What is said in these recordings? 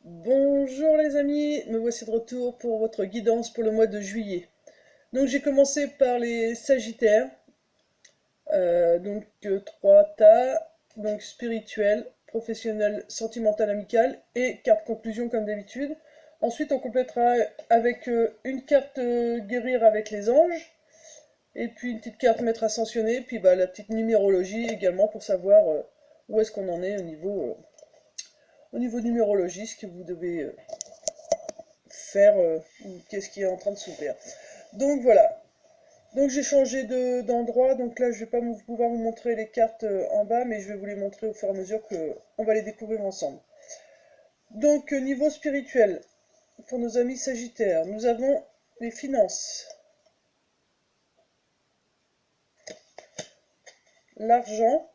Bonjour les amis, me voici de retour pour votre guidance pour le mois de juillet. Donc j'ai commencé par les Sagittaires, trois tas, donc spirituel, professionnel, sentimental, amical et carte conclusion comme d'habitude. Ensuite on complétera avec une carte guérir avec les anges, et puis une petite carte maître ascensionné, puis bah, la petite numérologie également pour savoir où est-ce qu'on en est au niveau numérologie, ce que vous devez faire ou qu'est-ce qui est en train de s'ouvrir. Donc voilà. Donc j'ai changé d'endroit, donc là je vais pas pouvoir vous montrer les cartes en bas, mais je vais vous les montrer au fur et à mesure que on va les découvrir ensemble. Donc niveau spirituel, pour nos amis Sagittaires, nous avons les finances, l'argent,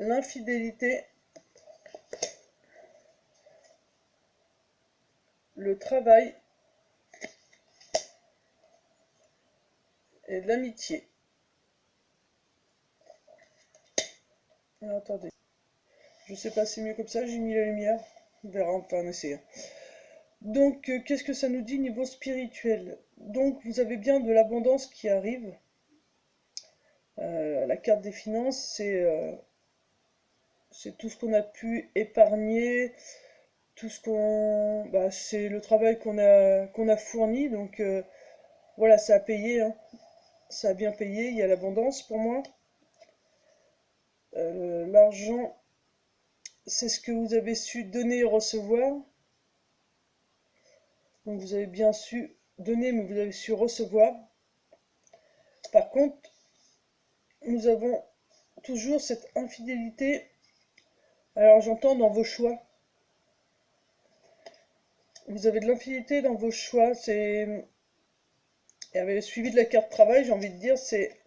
l'infidélité, le travail et l'amitié. Attendez, je sais pas si c'est mieux comme ça, j'ai mis la lumière, on verra, enfin on essaiera. Donc, qu'est-ce que ça nous dit niveau spirituel? Donc, vous avez bien de l'abondance qui arrive. La carte des finances, c'est tout ce qu'on a pu épargner, tout ce qu'on, bah, c'est le travail qu'on a fourni. Donc, voilà, ça a payé, hein. Ça a bien payé. Il y a l'abondance pour moi. L'argent, c'est ce que vous avez su donner et recevoir. Donc, vous avez bien su donner, mais vous avez su recevoir. Par contre, nous avons toujours cette infidélité. Alors j'entends dans vos choix. Vous avez de l'infidélité dans vos choix. C'est et avec le suivi de la carte travail, j'ai envie de dire, c'est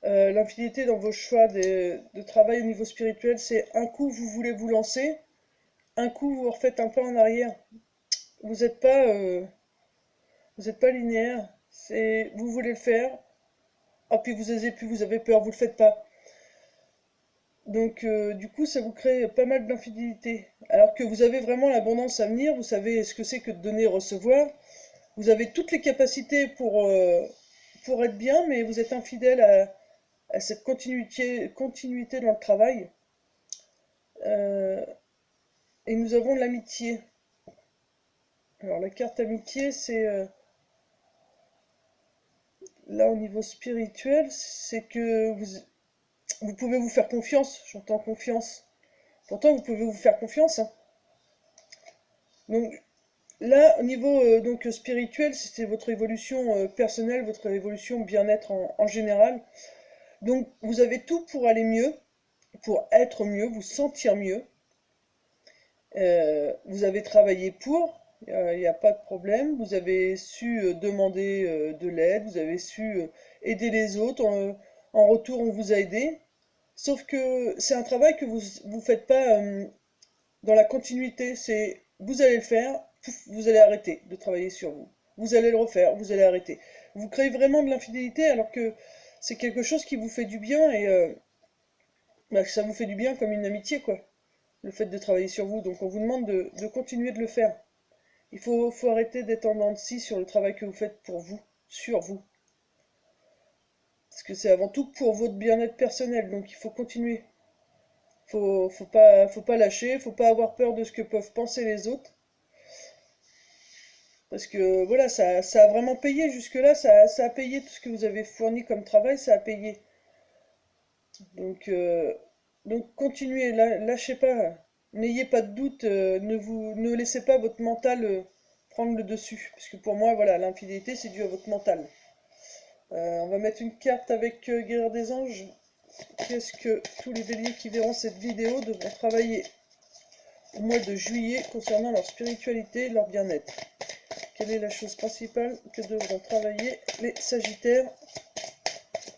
l'infidélité dans vos choix de travail au niveau spirituel. C'est un coup vous voulez vous lancer, un coup vous refaites un pas en arrière. Vous n'êtes pas linéaire. C'est vous voulez le faire, ah puis vous osez plus, vous avez peur, vous le faites pas. Donc du coup ça vous crée pas mal d'infidélité. Alors que vous avez vraiment l'abondance à venir, vous savez ce que c'est que de donner et recevoir. Vous avez toutes les capacités pour être bien, mais vous êtes infidèle à cette continuité dans le travail. Euh, et nous avons l'amitié. Alors la carte amitié, c'est là au niveau spirituel, c'est que vous pouvez vous faire confiance. J'entends confiance. Pourtant, vous pouvez vous faire confiance, hein. Donc là, au niveau donc spirituel, c'est votre évolution personnelle, votre évolution bien-être en général. Donc vous avez tout pour aller mieux, pour être mieux, vous sentir mieux. Vous avez travaillé pour, il n'y a pas de problème. Vous avez su demander de l'aide, vous avez su aider les autres. En retour, on vous a aidé. Sauf que c'est un travail que vous faites pas dans la continuité. C'est vous allez le faire, pouf, vous allez arrêter de travailler sur vous. Vous allez le refaire, vous allez arrêter. Vous créez vraiment de l'infidélité alors que c'est quelque chose qui vous fait du bien et bah, ça vous fait du bien comme une amitié, quoi. Le fait de travailler sur vous. Donc on vous demande de continuer de le faire. Il faut arrêter d'être en dents de scie sur le travail que vous faites pour vous, sur vous. Parce que c'est avant tout pour votre bien-être personnel, donc il faut continuer. Faut pas lâcher, faut pas avoir peur de ce que peuvent penser les autres. Parce que voilà, ça a vraiment payé jusque-là, ça a payé tout ce que vous avez fourni comme travail, ça a payé. Donc, euh, donc continuez, lâchez pas, n'ayez pas de doute, ne laissez pas votre mental prendre le dessus. Parce que pour moi, voilà, l'infidélité, c'est dû à votre mental. On va mettre une carte avec Guerrière des Anges. Qu'est-ce que tous les béliers qui verront cette vidéo devront travailler au mois de juillet concernant leur spiritualité et leur bien-être? Quelle est la chose principale que devront travailler les Sagittaires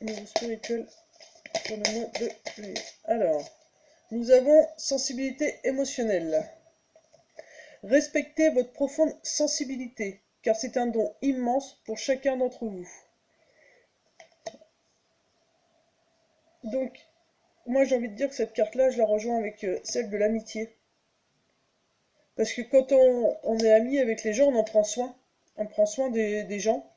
au niveau spirituel pour le mois de juillet? Alors, nous avons sensibilité émotionnelle. Respectez votre profonde sensibilité, car c'est un don immense pour chacun d'entre vous. Donc, moi j'ai envie de dire que cette carte-là, je la rejoins avec celle de l'amitié. Parce que quand on est ami avec les gens, on en prend soin. On prend soin des gens,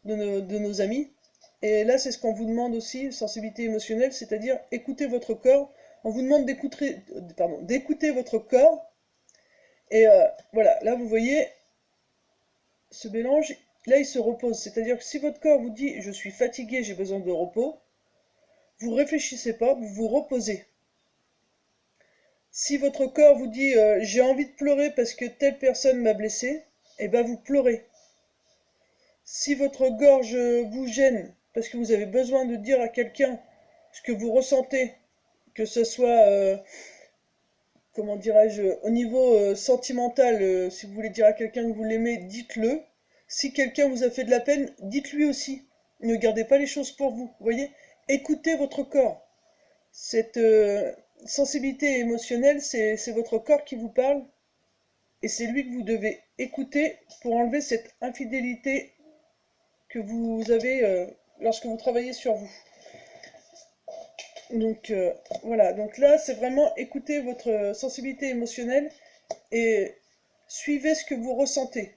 de nos amis. Et là, c'est ce qu'on vous demande aussi, sensibilité émotionnelle, c'est-à-dire écouter votre corps. On vous demande d'écouter votre corps. Et voilà, là vous voyez, ce mélange, là il se repose. C'est-à-dire que si votre corps vous dit je suis fatigué, j'ai besoin de repos, vous réfléchissez pas, vous vous reposez. Si votre corps vous dit j'ai envie de pleurer parce que telle personne m'a blessé, eh ben vous pleurez. Si votre gorge vous gêne parce que vous avez besoin de dire à quelqu'un ce que vous ressentez, que ce soit, comment dirais-je, au niveau sentimental, si vous voulez dire à quelqu'un que vous l'aimez, dites-le. Si quelqu'un vous a fait de la peine, dites-lui aussi. Ne gardez pas les choses pour vous. Vous voyez, écoutez votre corps. Cette sensibilité émotionnelle, c'est votre corps qui vous parle et c'est lui que vous devez écouter pour enlever cette infidélité que vous avez lorsque vous travaillez sur vous. Donc voilà, donc là c'est vraiment écouter votre sensibilité émotionnelle et suivez ce que vous ressentez.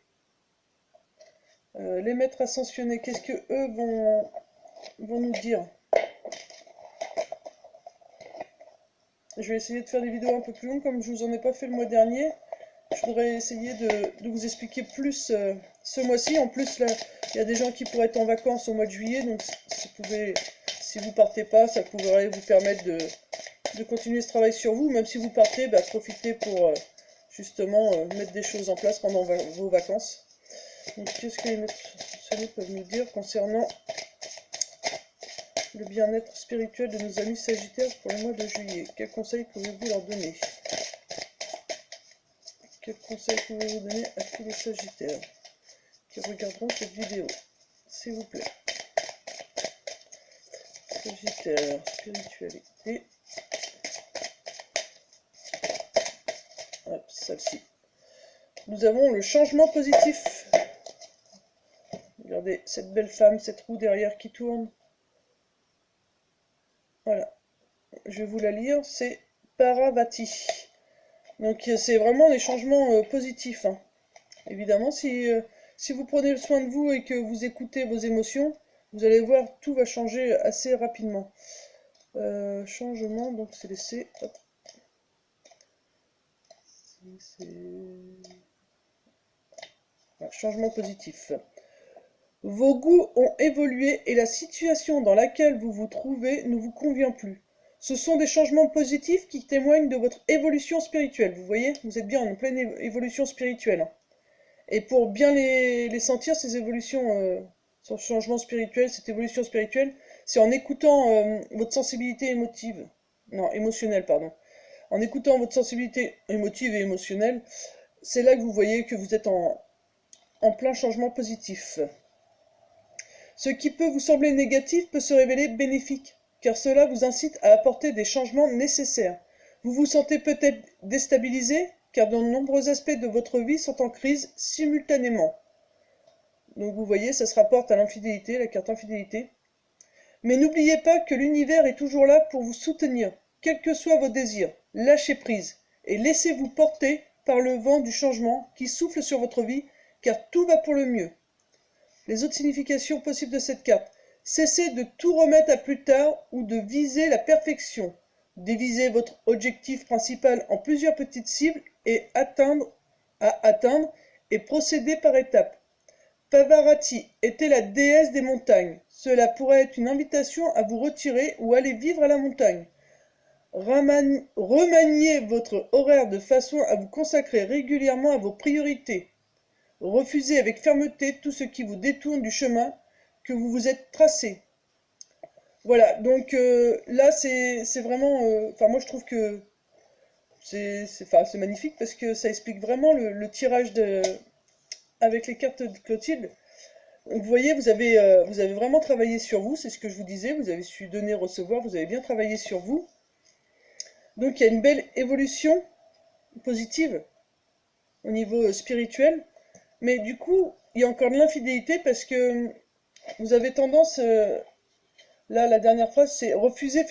Les maîtres ascensionnés, qu'est-ce que eux vont nous dire? Je vais essayer de faire des vidéos un peu plus longues comme je vous en ai pas fait le mois dernier. Je voudrais essayer de vous expliquer plus ce mois-ci. En plus, là, il y a des gens qui pourraient être en vacances au mois de juillet. Donc, si vous partez pas, ça pourrait vous permettre de continuer ce travail sur vous. Même si vous partez, bah, profitez pour justement mettre des choses en place pendant vos vacances. Donc, qu'est-ce que les maîtres peuvent nous dire concernant le bien-être spirituel de nos amis Sagittaires pour le mois de juillet? Quels conseils pouvez-vous leur donner? Quels conseils pouvez-vous donner à tous les Sagittaires qui regarderont cette vidéo, s'il vous plaît? Sagittaire, spiritualité. Hop, celle-ci. Nous avons le changement positif. Regardez cette belle femme, cette roue derrière qui tourne. Voilà. Je vais vous la lire. C'est Paravati. Donc c'est vraiment des changements positifs. Hein. Évidemment, si vous prenez soin de vous et que vous écoutez vos émotions, vous allez voir, tout va changer assez rapidement. Changement, donc c'est laissé. Hop. Voilà, changement positif. Vos goûts ont évolué et la situation dans laquelle vous vous trouvez ne vous convient plus. Ce sont des changements positifs qui témoignent de votre évolution spirituelle. Vous voyez, vous êtes bien en pleine évolution spirituelle. Et pour bien les sentir, ces évolutions, ce changement spirituel, cette évolution spirituelle, c'est en écoutant votre sensibilité émotive. Non, émotionnelle, pardon. En écoutant votre sensibilité émotive et émotionnelle, c'est là que vous voyez que vous êtes en plein changement positif. Ce qui peut vous sembler négatif peut se révéler bénéfique, car cela vous incite à apporter des changements nécessaires. Vous vous sentez peut-être déstabilisé, car de nombreux aspects de votre vie sont en crise simultanément. Donc vous voyez, ça se rapporte à l'infidélité, la carte infidélité. Mais n'oubliez pas que l'univers est toujours là pour vous soutenir, quels que soient vos désirs. Lâchez prise et laissez-vous porter par le vent du changement qui souffle sur votre vie, car tout va pour le mieux. Les autres significations possibles de cette carte. Cessez de tout remettre à plus tard ou de viser la perfection. Divisez votre objectif principal en plusieurs petites cibles et atteindre et procéder par étapes. Pavarati était la déesse des montagnes. Cela pourrait être une invitation à vous retirer ou aller vivre à la montagne. Remaniez votre horaire de façon à vous consacrer régulièrement à vos priorités. Refusez avec fermeté tout ce qui vous détourne du chemin que vous vous êtes tracé. Voilà, donc là c'est vraiment... Enfin moi je trouve que c'est magnifique parce que ça explique vraiment le tirage avec les cartes de Clotilde. Donc vous voyez, vous avez vraiment travaillé sur vous, c'est ce que je vous disais, vous avez su donner, recevoir, vous avez bien travaillé sur vous. Donc il y a une belle évolution positive au niveau spirituel. Mais du coup, il y a encore de l'infidélité parce que vous avez tendance, là la dernière phrase, c'est refuser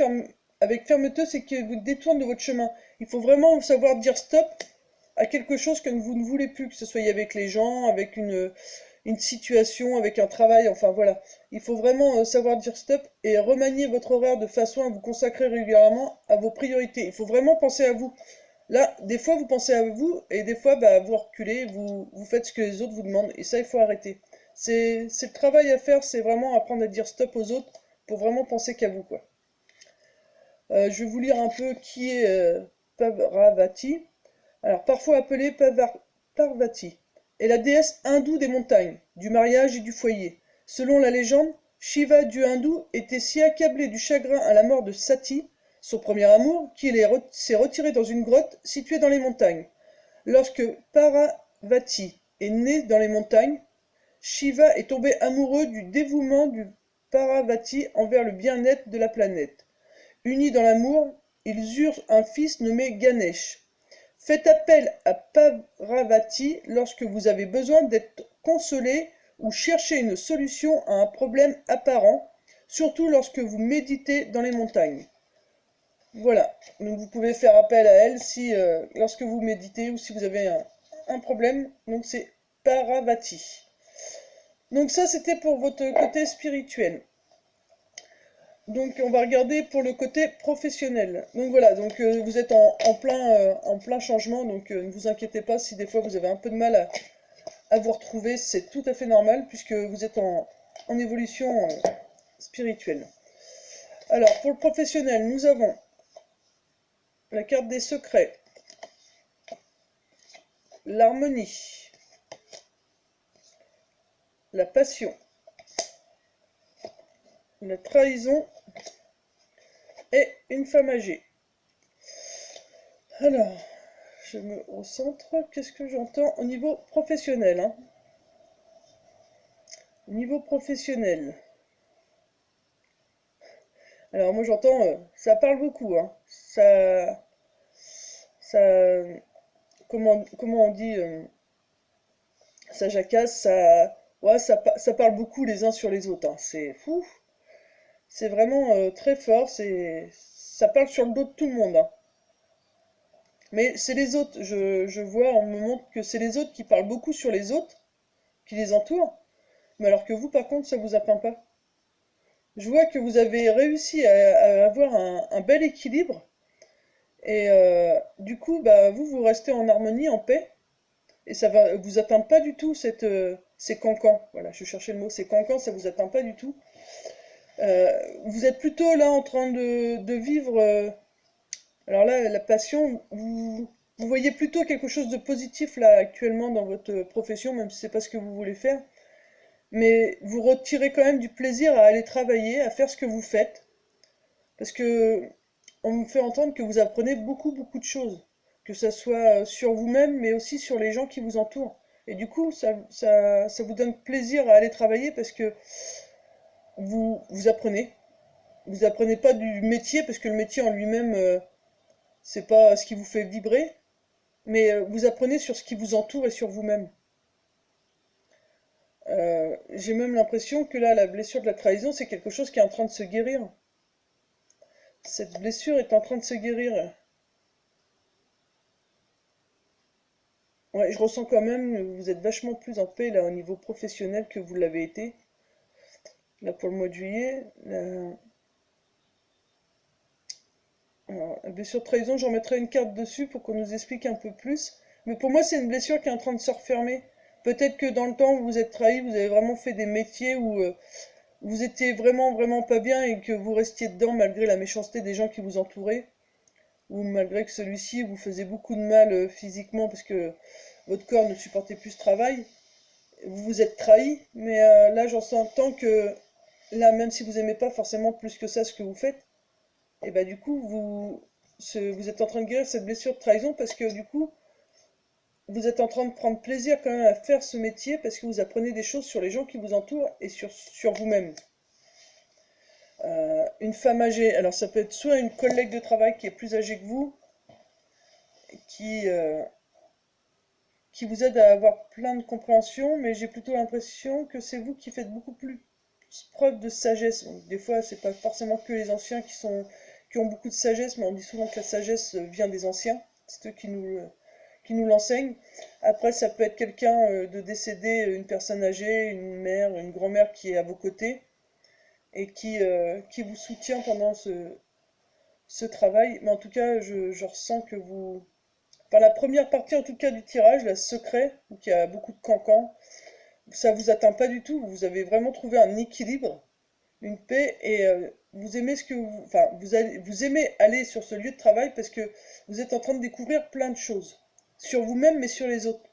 avec fermeté, c'est qu'il vous détourne de votre chemin. Il faut vraiment savoir dire stop à quelque chose que vous ne voulez plus, que ce soit avec les gens, avec une situation, avec un travail, enfin voilà. Il faut vraiment savoir dire stop et remanier votre horaire de façon à vous consacrer régulièrement à vos priorités. Il faut vraiment penser à vous. Là, des fois, vous pensez à vous et des fois, bah, vous reculez, vous faites ce que les autres vous demandent. Et ça, il faut arrêter. C'est le travail à faire, c'est vraiment apprendre à dire stop aux autres pour vraiment penser qu'à vous, quoi. Je vais vous lire un peu qui est Parvati. Alors, parfois appelée Parvati, est la déesse hindoue des montagnes, du mariage et du foyer. Selon la légende, Shiva, dieu hindou, était si accablé du chagrin à la mort de Sati, son premier amour, qu'il s'est retiré dans une grotte située dans les montagnes. Lorsque Parvati est née dans les montagnes, Shiva est tombé amoureux du dévouement du Parvati envers le bien-être de la planète. Unis dans l'amour, ils eurent un fils nommé Ganesh. Faites appel à Parvati lorsque vous avez besoin d'être consolé ou chercher une solution à un problème apparent, surtout lorsque vous méditez dans les montagnes. Voilà, donc vous pouvez faire appel à elle si lorsque vous méditez ou si vous avez un problème. Donc c'est Parvati. Donc ça c'était pour votre côté spirituel. Donc on va regarder pour le côté professionnel. Donc voilà, donc vous êtes en plein changement, donc ne vous inquiétez pas si des fois vous avez un peu de mal à vous retrouver, c'est tout à fait normal puisque vous êtes en évolution spirituelle. Alors pour le professionnel, nous avons la carte des secrets, l'harmonie, la passion, la trahison et une femme âgée. Alors, je me recentre. Qu'est-ce que j'entends au niveau professionnel, hein? Au niveau professionnel. Alors moi j'entends, ça parle beaucoup, hein. Ça, comment on dit, ça jacasse, ouais, ça parle beaucoup les uns sur les autres, hein. C'est fou, c'est vraiment très fort, ça parle sur le dos de tout le monde, hein. Mais c'est les autres, je vois, on me montre que c'est les autres qui parlent beaucoup sur les autres, qui les entourent, mais alors que vous, par contre, ça vous atteint pas. Je vois que vous avez réussi à avoir un bel équilibre, et du coup, bah, vous restez en harmonie, en paix, et ça va vous atteint pas du tout ces cancans. Voilà, je cherchais le mot, ces cancans, ça vous atteint pas du tout. Vous êtes plutôt là en train de vivre. Alors là, la passion, vous voyez plutôt quelque chose de positif là actuellement dans votre profession, même si c'est pas ce que vous voulez faire. Mais vous retirez quand même du plaisir à aller travailler, à faire ce que vous faites, parce que on me fait entendre que vous apprenez beaucoup beaucoup de choses, que ça soit sur vous-même, mais aussi sur les gens qui vous entourent. Et du coup, ça vous donne plaisir à aller travailler parce que vous apprenez. Vous apprenez pas du métier, parce que le métier en lui-même, c'est pas ce qui vous fait vibrer, mais vous apprenez sur ce qui vous entoure et sur vous-même. J'ai même l'impression que là, la blessure de la trahison, c'est quelque chose qui est en train de se guérir. Cette blessure est en train de se guérir. Ouais, je ressens quand même que vous êtes vachement plus en paix là au niveau professionnel que vous l'avez été. Là pour le mois de juillet. Alors, la blessure de trahison, j'en mettrai une carte dessus pour qu'on nous explique un peu plus. Mais pour moi, c'est une blessure qui est en train de se refermer. Peut-être que dans le temps où vous êtes trahi, vous avez vraiment fait des métiers où vous étiez vraiment vraiment pas bien et que vous restiez dedans malgré la méchanceté des gens qui vous entouraient. Ou malgré que celui-ci vous faisait beaucoup de mal physiquement parce que votre corps ne supportait plus ce travail. Vous vous êtes trahi, mais là j'en entends que là, même si vous aimez pas forcément plus que ça ce que vous faites, et bah du coup vous êtes en train de guérir cette blessure de trahison parce que du coup vous êtes en train de prendre plaisir quand même à faire ce métier parce que vous apprenez des choses sur les gens qui vous entourent et sur vous-même. Une femme âgée, alors ça peut être soit une collègue de travail qui est plus âgée que vous, qui, euh, qui vous aide à avoir plein de compréhension, mais j'ai plutôt l'impression que c'est vous qui faites beaucoup plus preuve de sagesse. Donc, des fois, c'est pas forcément que les anciens qui ont beaucoup de sagesse, mais on dit souvent que la sagesse vient des anciens, c'est eux qui nous l'enseignent. Après, ça peut être quelqu'un de décédé, une personne âgée, une mère, une grand-mère qui est à vos côtés et qui vous soutient pendant ce travail. Mais en tout cas, je ressens que vous... Par la première partie, en tout cas, du tirage, la secret, où il y a beaucoup de cancans, ça vous atteint pas du tout. Vous avez vraiment trouvé un équilibre, une paix, et vous aimez ce que vous... Enfin, vous aimez aller sur ce lieu de travail parce que vous êtes en train de découvrir plein de choses. Sur vous-même, mais sur les autres.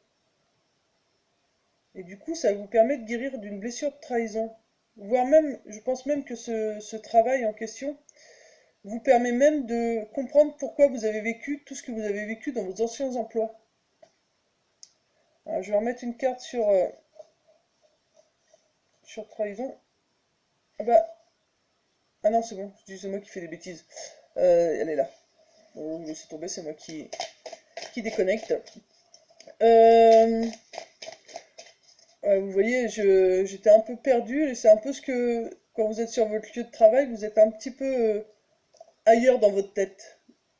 Et du coup, ça vous permet de guérir d'une blessure de trahison. Voire même, je pense même que ce travail en question vous permet même de comprendre pourquoi vous avez vécu tout ce que vous avez vécu dans vos anciens emplois. Alors, je vais remettre une carte sur trahison. Ah bah, ah non, c'est bon, c'est moi qui fais des bêtises. Elle est là. Bon, je laisse tomber, c'est moi qui déconnecte. Euh, vous voyez, j'étais un peu perdu, et c'est un peu ce que, quand vous êtes sur votre lieu de travail, vous êtes un petit peu ailleurs dans votre tête.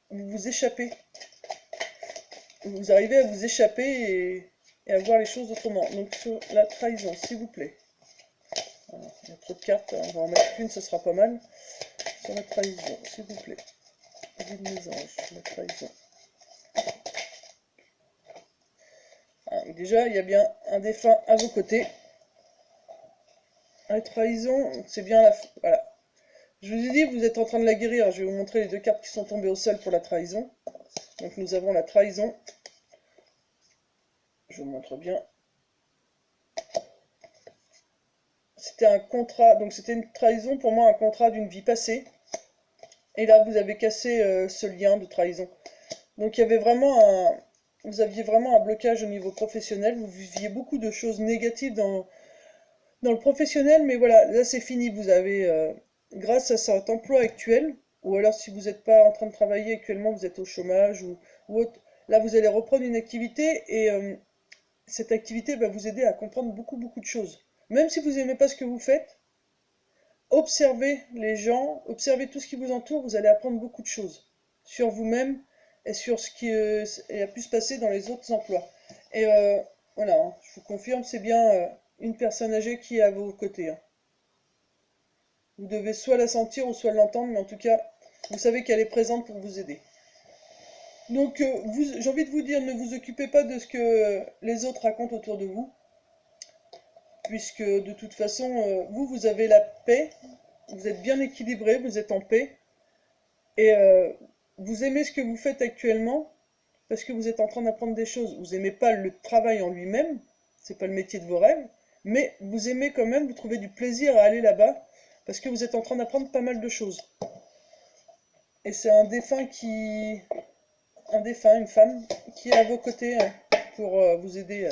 Vous vous échappez. Vous arrivez à vous échapper et à voir les choses autrement. Donc sur la trahison, s'il vous plaît. Voilà, il y a trop de cartes, on va en mettre qu'une, ce sera pas mal. Sur la trahison, s'il vous plaît. Guide mes anges, la trahison. Ah, déjà, il y a bien un défunt à vos côtés. La trahison, c'est bien la... Voilà. Je vous ai dit, vous êtes en train de la guérir. Je vais vous montrer les deux cartes qui sont tombées au sol pour la trahison. Donc nous avons la trahison. Je vous montre bien. C'était un contrat, donc c'était une trahison pour moi, un contrat d'une vie passée. Et là, vous avez cassé ce lien de trahison. Donc il y avait vraiment vous aviez vraiment un blocage au niveau professionnel. Vous viviez beaucoup de choses négatives dans le professionnel, mais voilà, là c'est fini. Vous avez, grâce à cet emploi actuel, ou alors si vous n'êtes pas en train de travailler actuellement, vous êtes au chômage ou autre, là vous allez reprendre une activité et cette activité va vous aider à comprendre beaucoup de choses. Même si vous n'aimez pas ce que vous faites, observez les gens, observez tout ce qui vous entoure, vous allez apprendre beaucoup de choses sur vous-même et sur ce qui a pu se passer dans les autres emplois. Et voilà, hein, je vous confirme, c'est bien une personne âgée qui est à vos côtés, hein. Vous devez soit la sentir ou soit l'entendre, mais en tout cas, vous savez qu'elle est présente pour vous aider. Donc, j'ai envie de vous dire, ne vous occupez pas de ce que les autres racontent autour de vous, puisque de toute façon, vous avez la paix, vous êtes bien équilibré, vous êtes en paix, et vous aimez ce que vous faites actuellement, parce que vous êtes en train d'apprendre des choses. Vous n'aimez pas le travail en lui-même, c'est pas le métier de vos rêves, mais vous aimez quand même, vous trouvez du plaisir à aller là-bas, parce que vous êtes en train d'apprendre pas mal de choses. Et c'est un défunt, une femme, qui est à vos côtés pour vous aider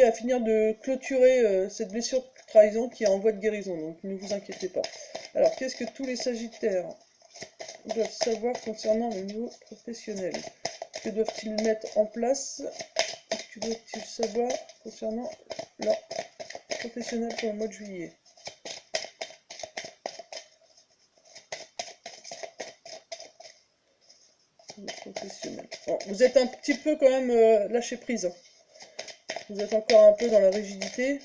à finir de clôturer cette blessure de trahison qui est en voie de guérison. Donc ne vous inquiétez pas. Alors, qu'est-ce que tous les Sagittaires doivent savoir concernant le niveau professionnel? Que doivent-ils mettre en place? Que doivent-ils savoir concernant leur professionnel pour le mois de juillet? Professionnel. Bon, vous êtes un petit peu quand même lâché prise, hein. Vous êtes encore un peu dans la rigidité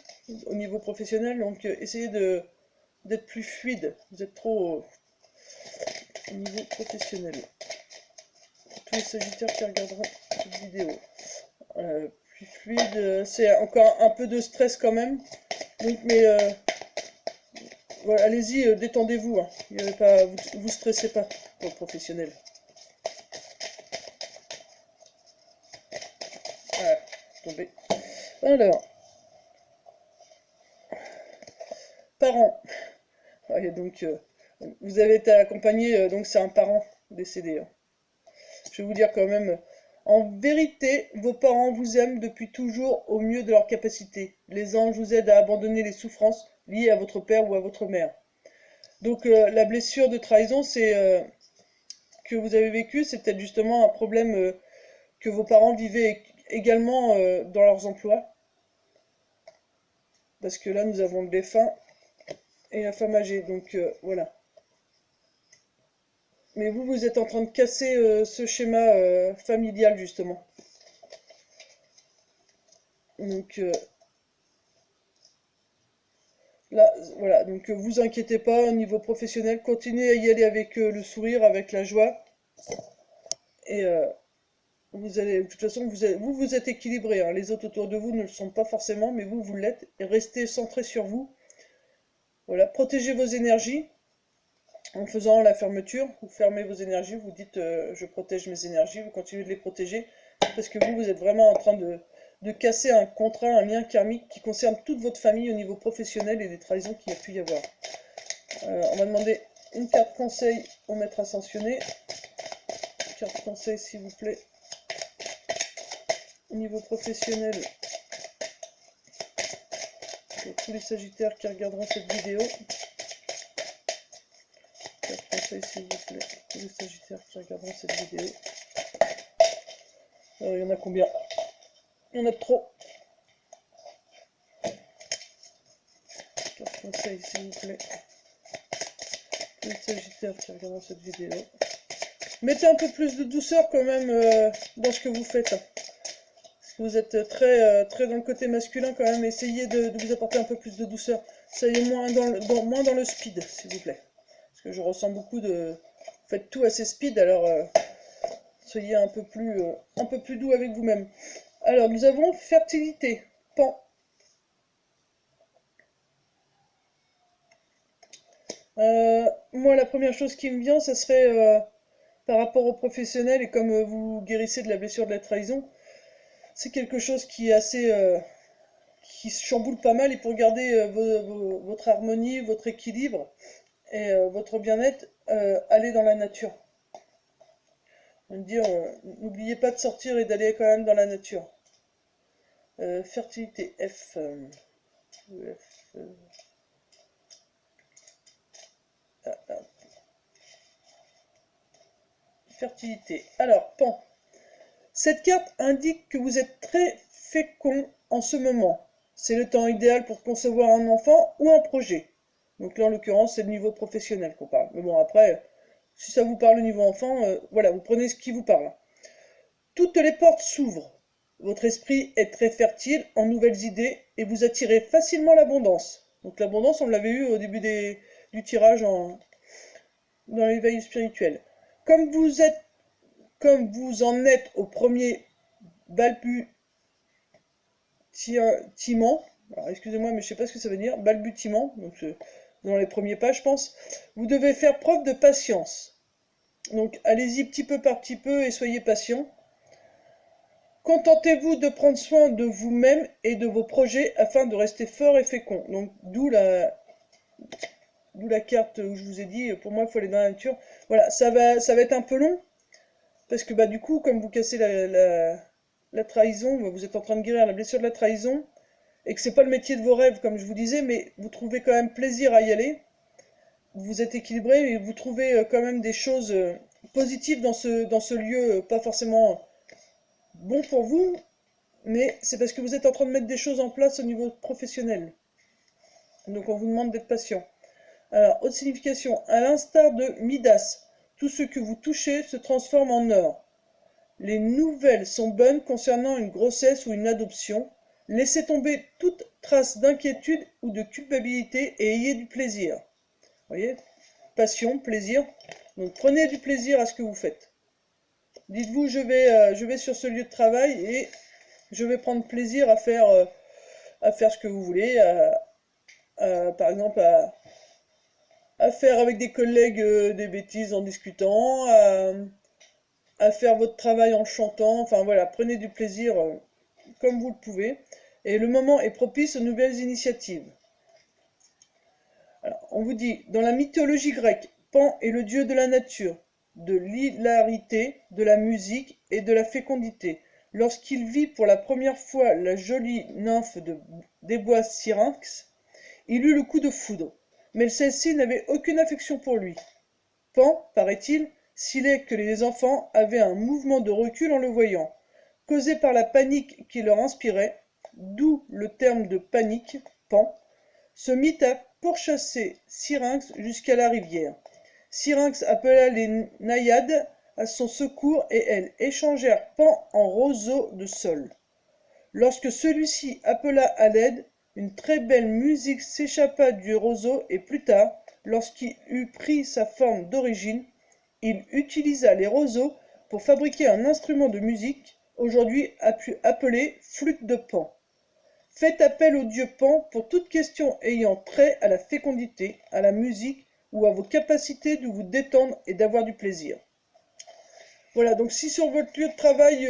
au niveau professionnel, donc essayez d'être plus fluide. Vous êtes trop au niveau professionnel. Tous les Sagittaires qui regarderont cette vidéo. Plus fluide, c'est encore un peu de stress quand même. Donc, mais voilà, allez-y, détendez-vous, hein. Vous stressez pas pour le professionnel. Voilà, tombé. Alors, parents. Ouais, donc, vous avez été accompagné, donc c'est un parent décédé, hein. Je vais vous dire quand même, en vérité, vos parents vous aiment depuis toujours au mieux de leur capacité. Les anges vous aident à abandonner les souffrances liées à votre père ou à votre mère. Donc la blessure de trahison, que vous avez vécue, c'est peut-être justement un problème que vos parents vivaient également dans leurs emplois. Parce que là, nous avons le défunt et la femme âgée. Donc voilà. Mais vous, vous êtes en train de casser ce schéma familial, justement. Donc là, voilà, donc vous inquiétez pas au niveau professionnel, continuez à y aller avec le sourire, avec la joie, et vous allez, de toute façon, vous êtes équilibré, hein. Les autres autour de vous ne le sont pas forcément, mais vous l'êtes, et restez centré sur vous. Voilà, protégez vos énergies en faisant la fermeture, vous fermez vos énergies, vous dites je protège mes énergies, vous continuez de les protéger, parce que vous êtes vraiment en train de casser un contrat, un lien karmique qui concerne toute votre famille au niveau professionnel et des trahisons qu'il y a pu y avoir. On va demander une carte conseil au maître ascensionné. Carte conseil s'il vous plaît. Au niveau professionnel, pour tous les sagittaires qui regarderont cette vidéo. Carte conseil s'il vous plaît, pour tous les sagittaires qui regarderont cette vidéo. Alors, il y en a combien? Il y en a trop. Carte conseil s'il vous plaît. Tous les sagittaires qui regarderont cette vidéo. Mettez un peu plus de douceur quand même dans ce que vous faites. Parce que vous êtes très dans le côté masculin quand même. Essayez de vous apporter un peu plus de douceur. Soyez moins dans le speed, s'il vous plaît. Parce que je ressens beaucoup de... Vous faites tout assez speed, alors soyez un peu plus doux avec vous-même. Alors, nous avons fertilité. Pan. Moi, la première chose qui me vient, ça serait... par rapport aux professionnels, et comme vous guérissez de la blessure de la trahison, c'est quelque chose qui est assez, qui se chamboule pas mal, et pour garder votre harmonie, votre équilibre et votre bien-être, allez dans la nature. Dire, n'oubliez pas de sortir et d'aller quand même dans la nature. Fertilité F. F fertilité. Alors, Pan. Cette carte indique que vous êtes très fécond en ce moment. C'est le temps idéal pour concevoir un enfant ou un projet. Donc là, en l'occurrence, c'est le niveau professionnel qu'on parle. Mais bon, après, si ça vous parle au niveau enfant, voilà, vous prenez ce qui vous parle. Toutes les portes s'ouvrent. Votre esprit est très fertile en nouvelles idées et vous attirez facilement l'abondance. Donc l'abondance, on l'avait eu au début du tirage dans l'éveil spirituel. Comme vous en êtes au premier balbutiement, alors excusez-moi mais je sais pas ce que ça veut dire, balbutiement, donc dans les premiers pas je pense, vous devez faire preuve de patience. Donc allez-y petit peu par petit peu et soyez patient. Contentez-vous de prendre soin de vous-même et de vos projets afin de rester fort et fécond. Donc d'où la carte où je vous ai dit, pour moi il faut aller dans la nature. Voilà, ça va être un peu long, parce que bah du coup, comme vous cassez la trahison, vous êtes en train de guérir la blessure de la trahison, et que c'est pas le métier de vos rêves, comme je vous disais, mais vous trouvez quand même plaisir à y aller, vous êtes équilibré, et vous trouvez quand même des choses positives dans ce lieu, pas forcément bon pour vous, mais c'est parce que vous êtes en train de mettre des choses en place au niveau professionnel. Donc on vous demande d'être patient. Alors, autre signification, à l'instar de Midas, tout ce que vous touchez se transforme en or. Les nouvelles sont bonnes concernant une grossesse ou une adoption. Laissez tomber toute trace d'inquiétude ou de culpabilité et ayez du plaisir. Vous voyez? Passion, plaisir. Donc prenez du plaisir à ce que vous faites. Dites-vous, je vais sur ce lieu de travail et je vais prendre plaisir à faire ce que vous voulez. Par exemple, à faire avec des collègues des bêtises en discutant, à faire votre travail en chantant. Enfin voilà, prenez du plaisir comme vous le pouvez. Et le moment est propice aux nouvelles initiatives. Alors, on vous dit, dans la mythologie grecque, Pan est le dieu de la nature, de l'hilarité, de la musique et de la fécondité. Lorsqu'il vit pour la première fois la jolie nymphe des bois Syrinx, il eut le coup de foudre, mais celle-ci n'avait aucune affection pour lui. Pan, paraît-il, s'il que les enfants avaient un mouvement de recul en le voyant, causé par la panique qu'il leur inspirait, d'où le terme de panique, Pan, se mit à pourchasser Syrinx jusqu'à la rivière. Syrinx appela les naïades à son secours et elles échangèrent Pan en roseau de sol. Lorsque celui-ci appela à l'aide, une très belle musique s'échappa du roseau et plus tard, lorsqu'il eut pris sa forme d'origine, il utilisa les roseaux pour fabriquer un instrument de musique, aujourd'hui appelé flûte de Pan. Faites appel au dieu Pan pour toute question ayant trait à la fécondité, à la musique ou à vos capacités de vous détendre et d'avoir du plaisir. Voilà, donc si sur votre lieu de travail,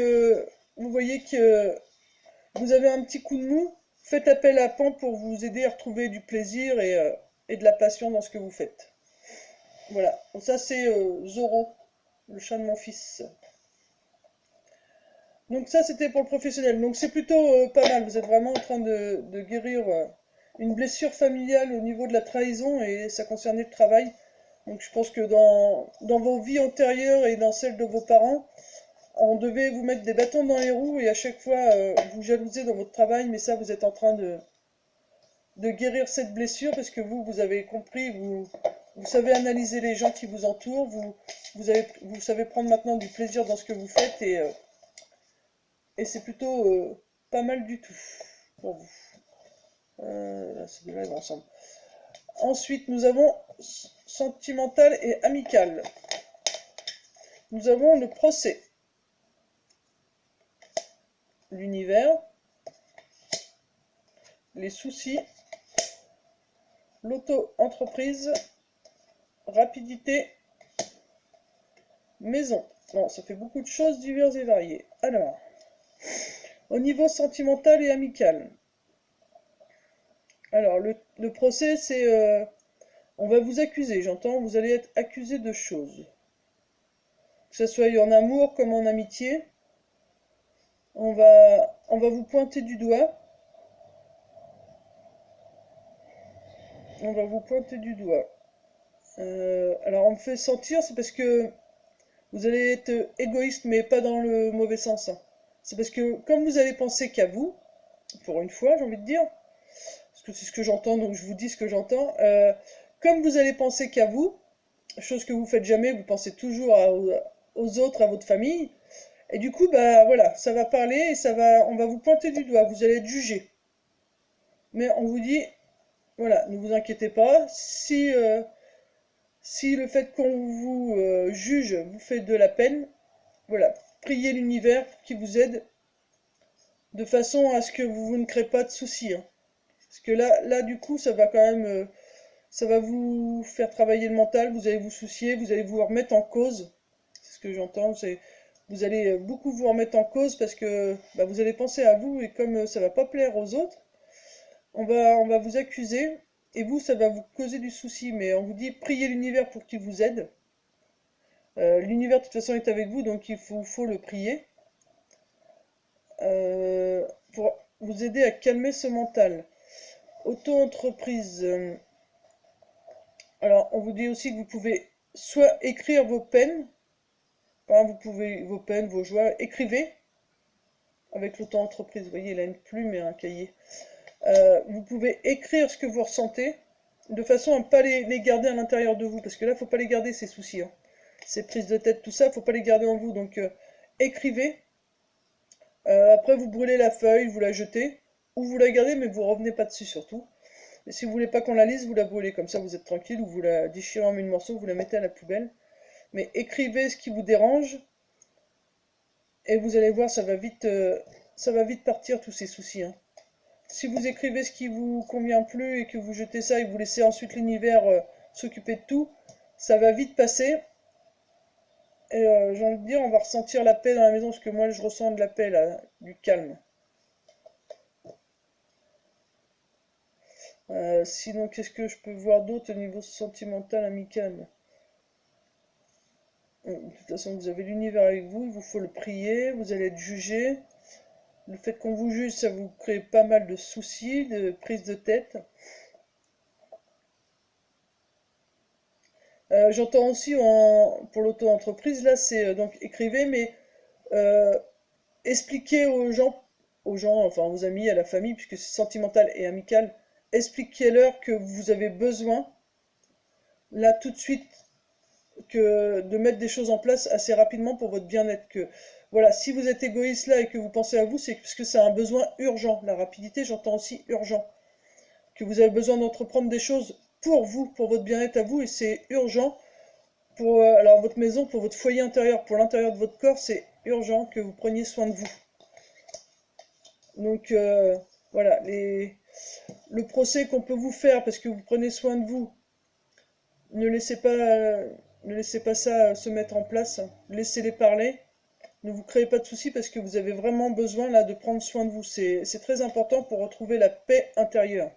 vous voyez que vous avez un petit coup de mou, faites appel à Pan pour vous aider à retrouver du plaisir et de la passion dans ce que vous faites. Voilà, donc ça c'est Zoro, le chat de mon fils. Donc ça c'était pour le professionnel. Donc c'est plutôt pas mal, vous êtes vraiment en train de guérir une blessure familiale au niveau de la trahison et ça concernait le travail. Donc je pense que dans vos vies antérieures et dans celles de vos parents, on devait vous mettre des bâtons dans les roues et à chaque fois vous jalouser dans votre travail, mais ça vous êtes en train de guérir cette blessure parce que vous avez compris, vous savez analyser les gens qui vous entourent, vous savez prendre maintenant du plaisir dans ce que vous faites et c'est plutôt pas mal du tout pour vous. Ces deux-là ils vont ensemble. Ensuite, nous avons sentimental et amical. Nous avons le procès, l'univers, les soucis, l'auto-entreprise, rapidité, maison. Bon, ça fait beaucoup de choses diverses et variées. Alors, au niveau sentimental et amical. Alors, le procès, c'est... on va vous accuser, j'entends, vous allez être accusé de choses. Que ce soit en amour comme en amitié. On va vous pointer du doigt. On va vous pointer du doigt. Alors, on me fait sentir, c'est parce que vous allez être égoïste, mais pas dans le mauvais sens, hein. C'est parce que comme vous allez penser qu'à vous, pour une fois, j'ai envie de dire, parce que c'est ce que j'entends, donc je vous dis ce que j'entends, comme vous allez penser qu'à vous, chose que vous faites jamais, vous pensez toujours aux autres, à votre famille, et du coup, bah voilà, ça va parler et on va vous pointer du doigt, vous allez être jugé. Mais on vous dit, voilà, ne vous inquiétez pas, si le fait qu'on vous juge vous fait de la peine, voilà, priez l'univers qui vous aide de façon à ce que vous ne créez pas de soucis, hein. Parce que là, du coup, ça va quand même, ça va vous faire travailler le mental, vous allez vous soucier, vous allez vous remettre en cause. C'est ce que j'entends, vous allez beaucoup vous remettre en cause parce que bah, vous allez penser à vous et comme ça va pas plaire aux autres, on va vous accuser et vous, ça va vous causer du souci. Mais on vous dit, priez l'univers pour qu'il vous aide. L'univers, de toute façon, est avec vous, donc il faut le prier pour vous aider à calmer ce mental. Auto-entreprise. Alors, on vous dit aussi que vous pouvez soit écrire vos peines, enfin, vous pouvez vos peines, vos joies, écrivez avec l'auto-entreprise. Vous voyez, il a une plume et un cahier. Vous pouvez écrire ce que vous ressentez de façon à ne pas les garder à l'intérieur de vous, parce que là, il ne faut pas les garder, ces soucis, hein. Ces prises de tête, tout ça, il ne faut pas les garder en vous. Donc, écrivez. Après, vous brûlez la feuille, vous la jetez, ou vous la gardez, mais vous revenez pas dessus surtout. Et si vous voulez pas qu'on la lise, vous la brûlez, comme ça vous êtes tranquille, ou vous la déchirez en mille morceaux, vous la mettez à la poubelle. Mais écrivez ce qui vous dérange, et vous allez voir, ça va vite partir tous ces soucis, hein. Si vous écrivez ce qui vous convient plus et que vous jetez ça et que vous laissez ensuite l'univers s'occuper de tout, ça va vite passer. Et j'ai envie de dire, on va ressentir la paix dans la maison, parce que moi je ressens de la paix là, du calme. Sinon, qu'est-ce que je peux voir d'autre au niveau sentimental, amical? De toute façon, vous avez l'univers avec vous, il vous faut le prier, vous allez être jugé. Le fait qu'on vous juge, ça vous crée pas mal de soucis, de prise de tête. J'entends aussi pour l'auto-entreprise, là, c'est donc écrivez, mais euh, expliquez aux gens, enfin aux amis, à la famille, puisque c'est sentimental et amical, expliquez-leur que vous avez besoin, là, tout de suite, que de mettre des choses en place assez rapidement pour votre bien-être. Que voilà, si vous êtes égoïste là et que vous pensez à vous, c'est parce que c'est un besoin urgent. La rapidité, j'entends aussi urgent. Que vous avez besoin d'entreprendre des choses pour vous, pour votre bien-être à vous, et c'est urgent pour alors votre maison, pour votre foyer intérieur, pour l'intérieur de votre corps, c'est urgent que vous preniez soin de vous. Donc voilà, le procès qu'on peut vous faire parce que vous prenez soin de vous, ne laissez pas, ne laissez pas ça se mettre en place. Laissez-les parler. Ne vous créez pas de soucis parce que vous avez vraiment besoin là de prendre soin de vous. C'est très important pour retrouver la paix intérieure.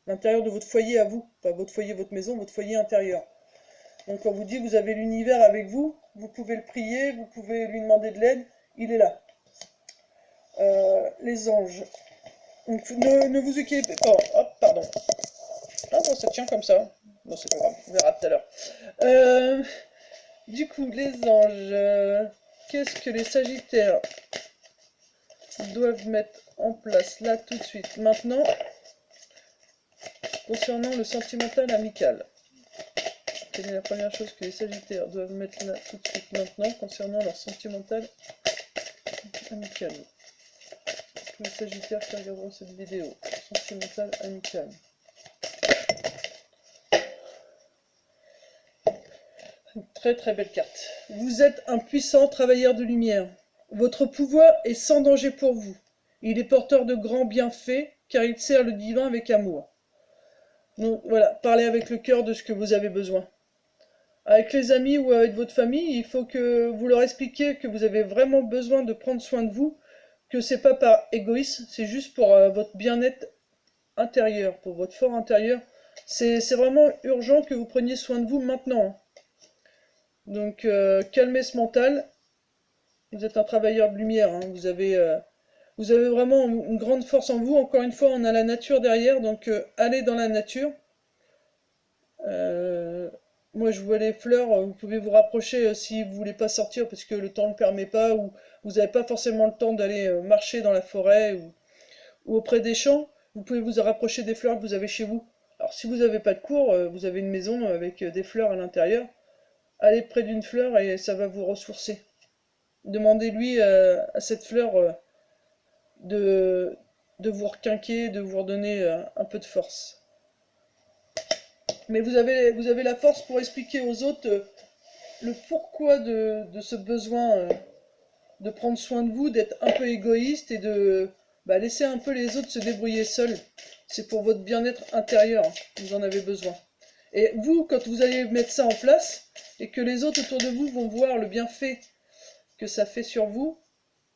L'intérieur de votre foyer à vous. Pas votre foyer, votre maison, votre foyer intérieur. Donc on vous dit que vous avez l'univers avec vous. Vous pouvez le prier, vous pouvez lui demander de l'aide. Il est là. Les anges. Donc ne vous inquiétez pas. Oh, hop, pardon. Ah bon, ça tient comme ça. Bon, c'est pas grave, on verra tout à l'heure. Du coup, les anges, qu'est-ce que les sagittaires doivent mettre en place là tout de suite, maintenant, concernant le sentimental amical? Quelle est la première chose que les sagittaires doivent mettre là tout de suite maintenant, concernant leur sentimental amical? Les sagittaires qui regarderont cette vidéo, sentimental amical. Très très belle carte. Vous êtes un puissant travailleur de lumière. Votre pouvoir est sans danger pour vous. Il est porteur de grands bienfaits car il sert le divin avec amour. Donc voilà, parlez avec le cœur de ce que vous avez besoin. Avec les amis ou avec votre famille, il faut que vous leur expliquiez que vous avez vraiment besoin de prendre soin de vous, que c'est pas par égoïsme, c'est juste pour votre bien-être intérieur, pour votre fort intérieur. C'est vraiment urgent que vous preniez soin de vous maintenant. Donc calmez ce mental. Vous êtes un travailleur de lumière, hein. Vous avez vraiment une grande force en vous. Encore une fois, on a la nature derrière, donc allez dans la nature. Moi, je vois les fleurs. Vous pouvez vous rapprocher si vous voulez pas sortir parce que le temps ne le permet pas, ou vous n'avez pas forcément le temps d'aller marcher dans la forêt ou auprès des champs. Vous pouvez vous rapprocher des fleurs que vous avez chez vous. Alors, si vous n'avez pas de cour, vous avez une maison avec des fleurs à l'intérieur. Allez près d'une fleur et ça va vous ressourcer. Demandez-lui à cette fleur de, de vous requinquer, de vous redonner un peu de force. Mais vous avez la force pour expliquer aux autres le pourquoi de ce besoin de prendre soin de vous, d'être un peu égoïste et de laisser un peu les autres se débrouiller seuls. C'est pour votre bien-être intérieur, vous en avez besoin. Et vous, quand vous allez mettre ça en place, et que les autres autour de vous vont voir le bienfait que ça fait sur vous,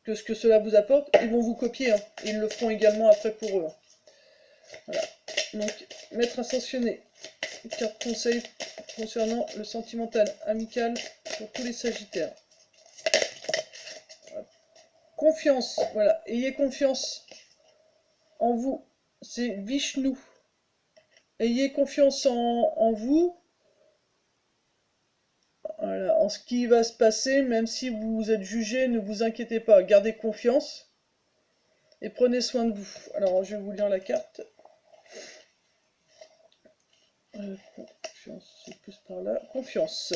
que ce que cela vous apporte, ils vont vous copier. Hein. Ils le feront également après pour eux. Hein. Voilà. Donc, maître ascensionné. Carte conseil concernant le sentimental amical pour tous les sagittaires. Confiance, voilà. Ayez confiance en vous. C'est Vishnu. Ayez confiance en vous. Voilà, en ce qui va se passer, même si vous êtes jugé, ne vous inquiétez pas, gardez confiance et prenez soin de vous. Alors, je vais vous lire la carte. Confiance, c'est plus par là. Confiance.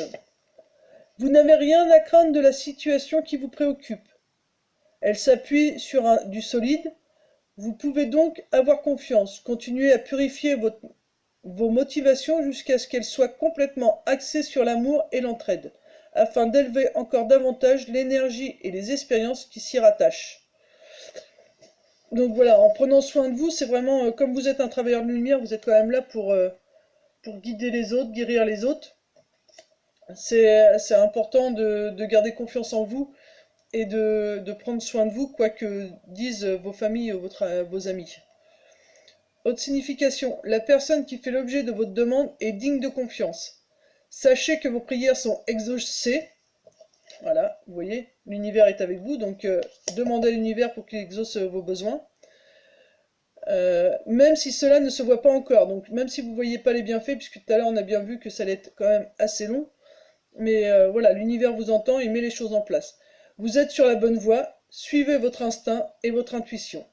Vous n'avez rien à craindre de la situation qui vous préoccupe. Elle s'appuie sur du solide. Vous pouvez donc avoir confiance. Continuez à purifier vos motivations jusqu'à ce qu'elles soient complètement axées sur l'amour et l'entraide, afin d'élever encore davantage l'énergie et les expériences qui s'y rattachent. Donc voilà, en prenant soin de vous, c'est vraiment, comme vous êtes un travailleur de lumière, vous êtes quand même là pour guider les autres, guérir les autres. C'est important de garder confiance en vous et de prendre soin de vous, quoi que disent vos familles ou vos amis. Autre signification, la personne qui fait l'objet de votre demande est digne de confiance. Sachez que vos prières sont exaucées. Voilà, vous voyez, l'univers est avec vous, donc demandez à l'univers pour qu'il exauce vos besoins. Même si cela ne se voit pas encore, donc même si vous ne voyez pas les bienfaits, puisque tout à l'heure on a bien vu que ça allait être quand même assez long, mais voilà, l'univers vous entend et met les choses en place. Vous êtes sur la bonne voie, suivez votre instinct et votre intuition.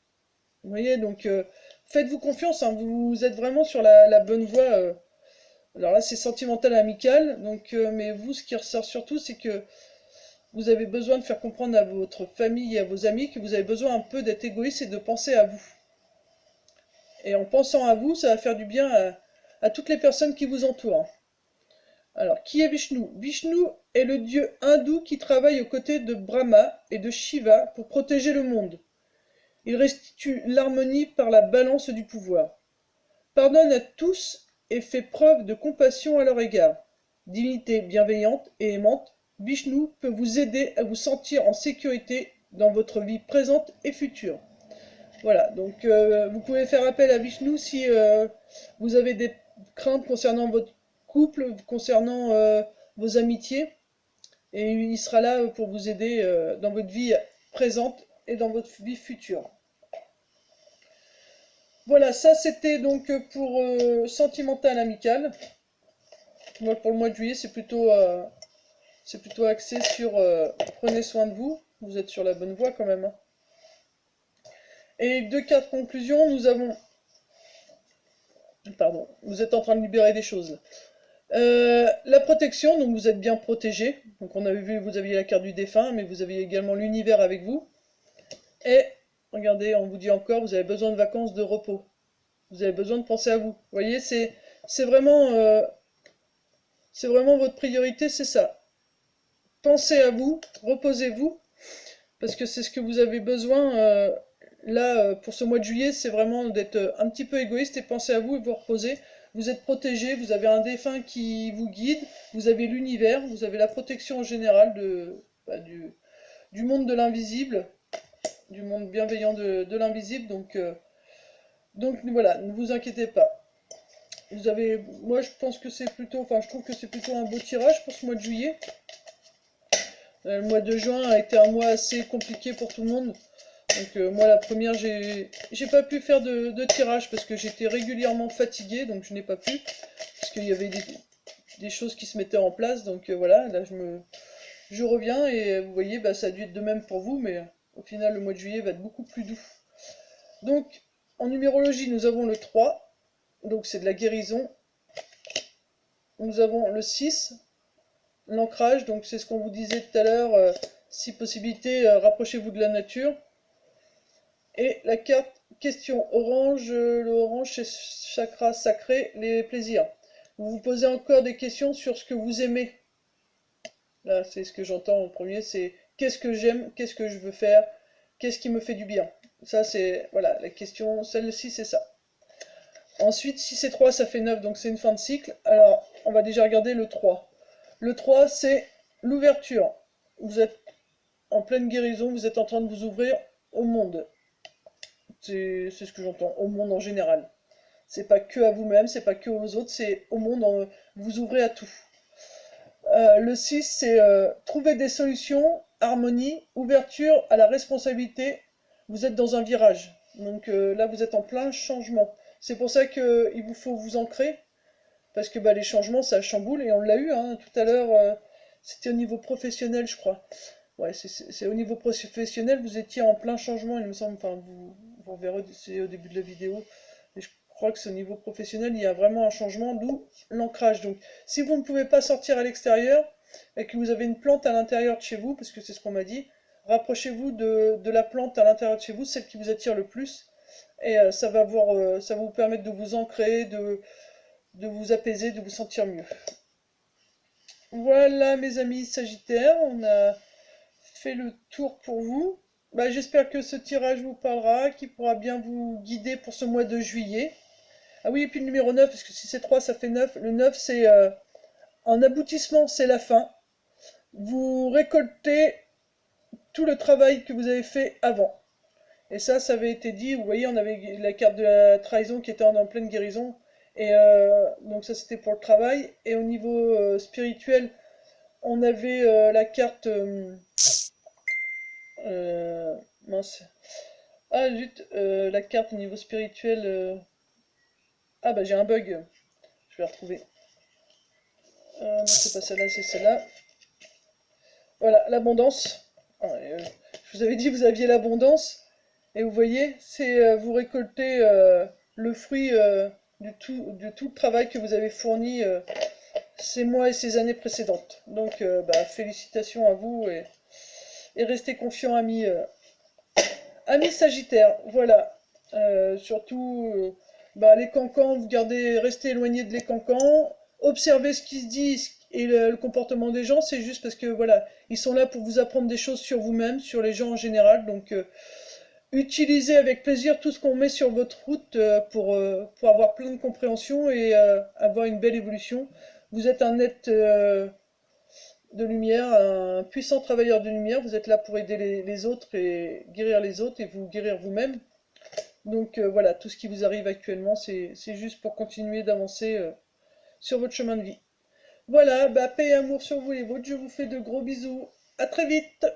Vous voyez, donc faites-vous confiance, hein, vous êtes vraiment sur la bonne voie Alors là, c'est sentimental amical, donc, mais vous, ce qui ressort surtout, c'est que vous avez besoin de faire comprendre à votre famille et à vos amis que vous avez besoin un peu d'être égoïste et de penser à vous. Et en pensant à vous, ça va faire du bien à toutes les personnes qui vous entourent. Alors, qui est Vishnu? Vishnu est le dieu hindou qui travaille aux côtés de Brahma et de Shiva pour protéger le monde. Il restitue l'harmonie par la balance du pouvoir. Pardonne à tous et fait preuve de compassion à leur égard. Divinité bienveillante et aimante, Vishnu peut vous aider à vous sentir en sécurité dans votre vie présente et future. Voilà, donc vous pouvez faire appel à Vishnu si vous avez des craintes concernant votre couple, concernant vos amitiés, et il sera là pour vous aider dans votre vie présente et dans votre vie future. Voilà, ça c'était donc pour sentimental amical. Moi pour le mois de juillet c'est plutôt axé sur prenez soin de vous. Vous êtes sur la bonne voie quand même, hein. Et deux cartes conclusion, nous avons... Pardon, vous êtes en train de libérer des choses. La protection, donc vous êtes bien protégé. Donc on avait vu, vous aviez la carte du défunt, mais vous aviez également l'univers avec vous. Et regardez, on vous dit encore, vous avez besoin de vacances, de repos. Vous avez besoin de penser à vous. Vous voyez, c'est vraiment votre priorité, c'est ça. Pensez à vous, reposez-vous, parce que c'est ce que vous avez besoin. Là, pour ce mois de juillet, c'est vraiment d'être un petit peu égoïste et penser à vous et vous reposer. Vous êtes protégé, vous avez un défunt qui vous guide, vous avez l'univers, vous avez la protection en général du monde de l'invisible, du monde bienveillant de l'invisible. Donc voilà, ne vous inquiétez pas. Moi je pense que c'est plutôt, enfin je trouve que c'est plutôt un beau tirage pour ce mois de juillet. Le mois de juin a été un mois assez compliqué pour tout le monde. Donc moi la première j'ai pas pu faire de tirage parce que j'étais régulièrement fatiguée, donc je n'ai pas pu parce qu'il y avait des choses qui se mettaient en place. Donc voilà, là je reviens et vous voyez, bah, ça a dû être de même pour vous, mais au final le mois de juillet va être beaucoup plus doux. Donc en numérologie nous avons le 3, donc c'est de la guérison. Nous avons le 6, l'ancrage, donc c'est ce qu'on vous disait tout à l'heure, si possibilité rapprochez-vous de la nature. Et la carte question orange, le orange c'est chakra sacré, les plaisirs. Vous vous posez encore des questions sur ce que vous aimez. Là, c'est ce que j'entends en premier, c'est qu'est-ce que j'aime, qu'est-ce que je veux faire, qu'est-ce qui me fait du bien. Ça, c'est, voilà, la question, celle-ci, c'est ça. Ensuite, si c'est 3, ça fait 9, donc c'est une fin de cycle. Alors, on va déjà regarder le 3. Le 3, c'est l'ouverture. Vous êtes en pleine guérison, vous êtes en train de vous ouvrir au monde. C'est ce que j'entends, au monde en général. C'est pas que à vous-même, c'est pas que aux autres, c'est au monde, vous ouvrez à tout. Le 6, c'est trouver des solutions, harmonie, ouverture à la responsabilité. Vous êtes dans un virage. Donc là, vous êtes en plein changement. C'est pour ça qu'il vous faut vous ancrer. Parce que bah, les changements, ça chamboule. Et on l'a eu hein, tout à l'heure. C'était au niveau professionnel, je crois. Ouais, c'est au niveau professionnel, vous étiez en plein changement, il me semble. Enfin, vous verrez, c'est au début de la vidéo. Et je crois que c'est au niveau professionnel, il y a vraiment un changement, d'où l'ancrage. Donc, si vous ne pouvez pas sortir à l'extérieur et que vous avez une plante à l'intérieur de chez vous, parce que c'est ce qu'on m'a dit, rapprochez-vous de la plante à l'intérieur de chez vous, celle qui vous attire le plus. Et ça va vous permettre de vous ancrer, de vous apaiser, de vous sentir mieux. Voilà mes amis Sagittaires, on a fait le tour pour vous. Bah, j'espère que ce tirage vous parlera, qu'il pourra bien vous guider pour ce mois de juillet. Ah oui, et puis le numéro 9, parce que si c'est 3, ça fait 9. Le 9, c'est en aboutissement, c'est la fin. Vous récoltez tout le travail que vous avez fait avant. Et ça avait été dit, vous voyez, on avait la carte de la trahison qui était en pleine guérison. Et donc ça, c'était pour le travail. Et au niveau spirituel, on avait la carte... mince. Ah, zut, la carte au niveau spirituel... Ah bah j'ai un bug. Je vais la retrouver. Non, c'est pas celle-là, c'est celle-là. Voilà, l'abondance. Ah, je vous avais dit vous aviez l'abondance. Et vous voyez, c'est vous récoltez le fruit. de tout le travail que vous avez fourni ces mois et ces années précédentes. Donc, bah, félicitations à vous et restez confiants, amis, amis Sagittaire. Voilà. Surtout, bah, les cancans, restez éloignés de les cancans. Observez ce qui se dit et le comportement des gens. C'est juste parce que voilà, ils sont là pour vous apprendre des choses sur vous-même, sur les gens en général. Donc, utilisez avec plaisir tout ce qu'on met sur votre route pour avoir plein de compréhension et avoir une belle évolution. Vous êtes un être de lumière, un puissant travailleur de lumière. Vous êtes là pour aider les autres et guérir les autres et vous guérir vous-même. Donc voilà, tout ce qui vous arrive actuellement, c'est juste pour continuer d'avancer sur votre chemin de vie. Voilà, bah, paix et amour sur vous et vôtres. Je vous fais de gros bisous. À très vite!